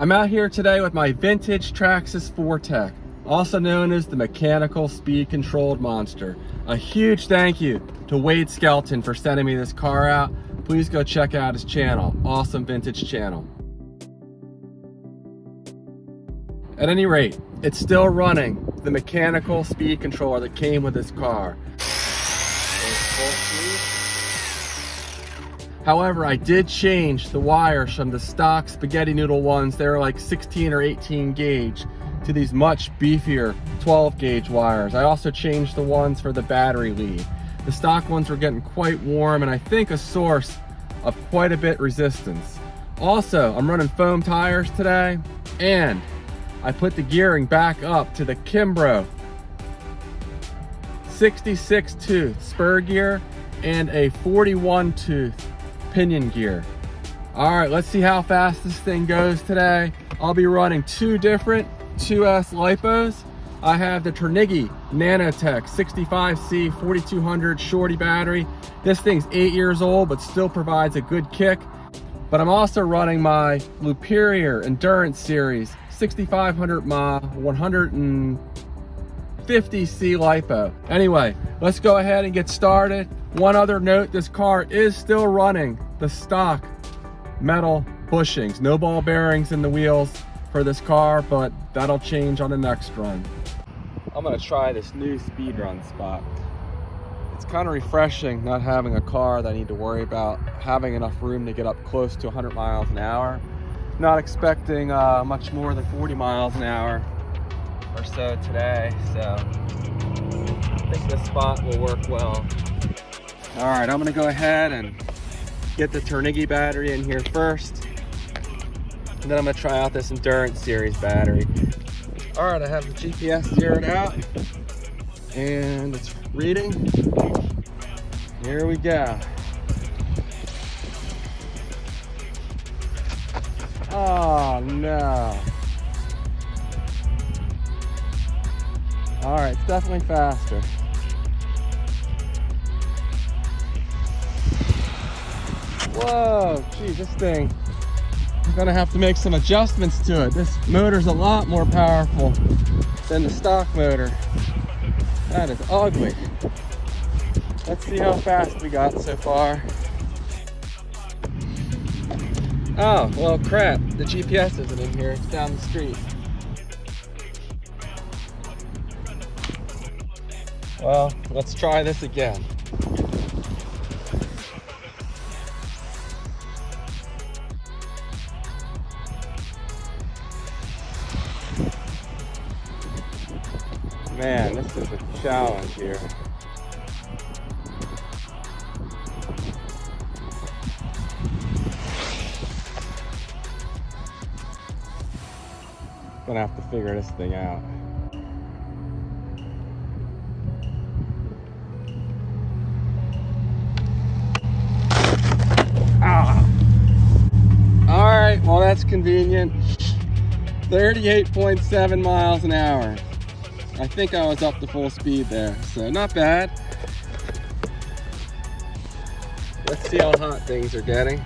I'm out here today with my vintage Traxxas 4Tech, also known as the mechanical speed controlled monster. A huge thank you to Wade Skelton for sending me this car out. Please go check out his channel, awesome vintage channel. At any rate, it's still running the mechanical speed controller that came with this car. However, I did change the wires from the stock spaghetti noodle ones. They were like 16 or 18 gauge to these much beefier 12 gauge wires. I also changed the ones for the battery lead. The stock ones were getting quite warm and I think a source of quite a bit resistance. Also, I'm running foam tires today, and I put the gearing back up to the Kimbrough 66 tooth spur gear and a 41 tooth pinion gear. All right, let's see how fast this thing goes today. I'll be running two different 2S LIPOs. I have the Traxxas Nanotech 65C 4200 shorty battery. This thing's 8 years old, but still provides a good kick. But I'm also running my Liperior Endurance Series 6500 mAh 150C LiPo. Anyway, let's go ahead and get started. One other note, this car is still running the stock metal bushings. No ball bearings in the wheels for this car, but that'll change on the next run. I'm gonna try this new speed run spot. It's kind of refreshing not having a car that I need to worry about having enough room to get up close to 100 miles an hour. Not expecting much more than 40 miles an hour or so today, so I think this spot will work well. All right, I'm gonna go ahead and get the Traxxas battery in here first, and then I'm gonna try out this Endurance Series battery. All right, I have the GPS zeroed out, and it's reading. Here we go. Oh no. All right, it's definitely faster. Whoa, geez, this thing, I'm gonna have to make some adjustments to it. This motor's a lot more powerful than the stock motor. That is ugly. Let's see how fast we got so far. Oh, well crap, the GPS isn't in here, it's down the street. Well, let's try this again. Man, this is a challenge here. Gonna have to figure this thing out. Ah. All right, well that's convenient. 38.7 miles an hour. I think I was up to full speed there, so not bad. Let's see how hot things are getting.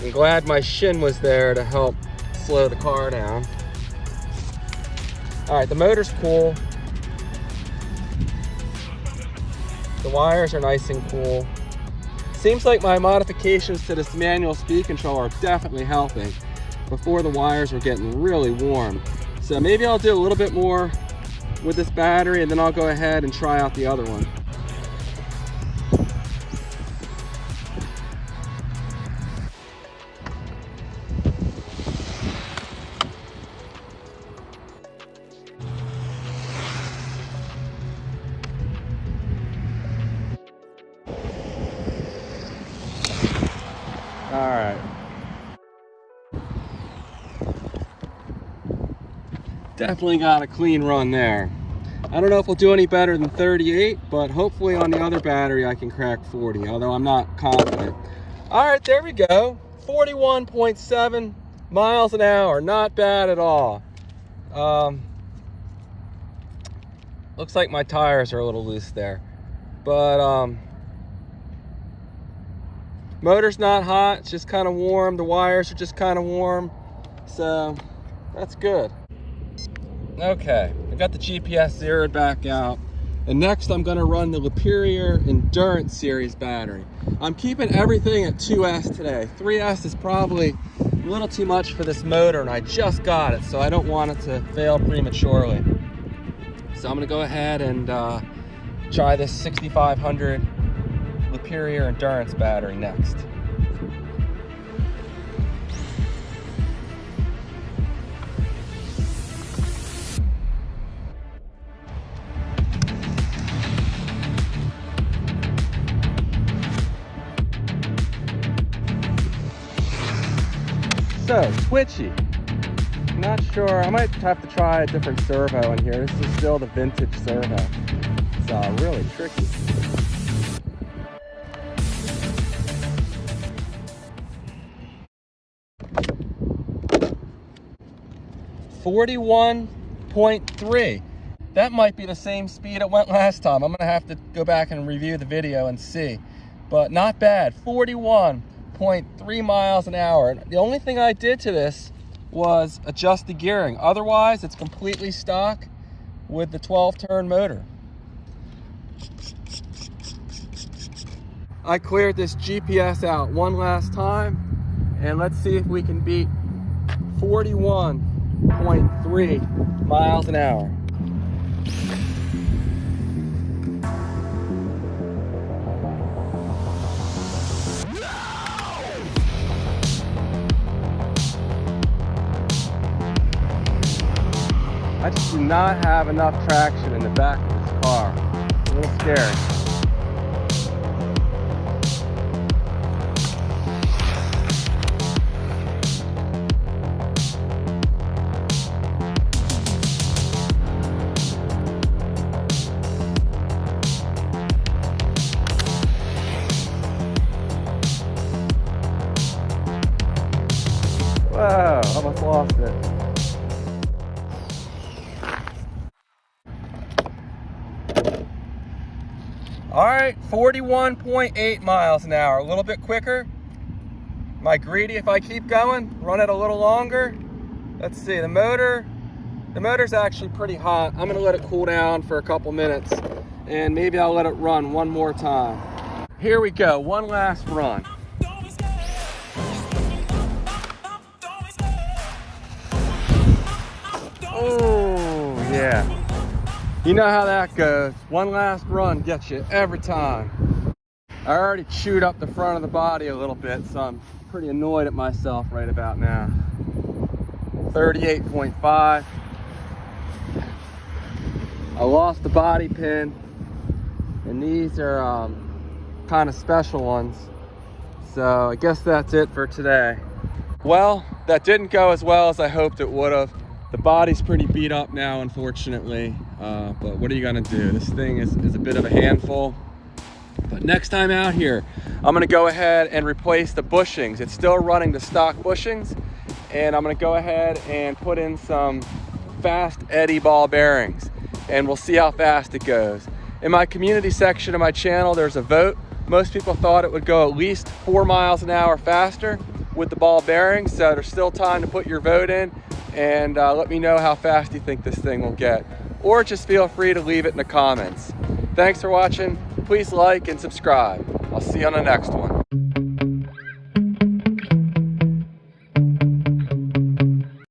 I'm glad my shin was there to help slow the car down. All right, the motor's cool. The wires are nice and cool. Seems like my modifications to this manual speed control are definitely helping. Before, the wires were getting really warm. So maybe I'll do a little bit more with this battery, and then I'll go ahead and try out the other one. All right. Definitely got a clean run there. I don't know if we'll do any better than 38, but hopefully on the other battery I can crack 40, although I'm not confident. All right, there we go. 41.7 miles an hour, not bad at all. Looks like my tires are a little loose there, but Motor's not hot, it's just kind of warm. The wires are just kind of warm. So that's good. Okay, I got the GPS zeroed back out. And next I'm gonna run the Liperior Endurance Series battery. I'm keeping everything at 2S today. 3S is probably a little too much for this motor, and I just got it, so I don't want it to fail prematurely. So I'm gonna go ahead and try this 6500 Liperior Endurance battery next. So twitchy. Not sure. I might have to try a different servo in here. This is still the vintage servo. It's really tricky. .3. That might be the same speed it went last time. I'm gonna have to go back and review the video and see. But not bad. 41.3 miles an hour. The only thing I did to this was adjust the gearing. Otherwise, it's completely stock with the 12-turn motor. I cleared this GPS out one last time, and let's see if we can beat 41.3 miles an hour. I just do not have enough traction in the back of this car. It's a little scary. Whoa, almost lost it. All right, 41.8 miles an hour, a little bit quicker. Am I greedy if I keep going? Run it a little longer? Let's see, the motor's actually pretty hot. I'm gonna let it cool down for a couple minutes, and maybe I'll let it run one more time. Here we go, one last run. Oh, yeah. You know how that goes. One last run gets you every time. I already chewed up the front of the body a little bit, so I'm pretty annoyed at myself right about now. 38.5. I lost the body pin, and these are kind of special ones. So I guess that's it for today. Well, that didn't go as well as I hoped it would have. The body's pretty beat up now, unfortunately, but what are you gonna do? This thing is a bit of a handful. But next time out here, I'm gonna go ahead and replace the bushings. It's still running the stock bushings, and I'm gonna go ahead and put in some fast eddy ball bearings, and we'll see how fast it goes. In my community section of my channel, there's a vote. Most people thought it would go at least 4 miles an hour faster with the ball bearings, so there's still time to put your vote in. And let me know how fast you think this thing will get. Or just feel free to leave it in the comments. Thanks for watching. Please like and subscribe. I'll see you on the next one.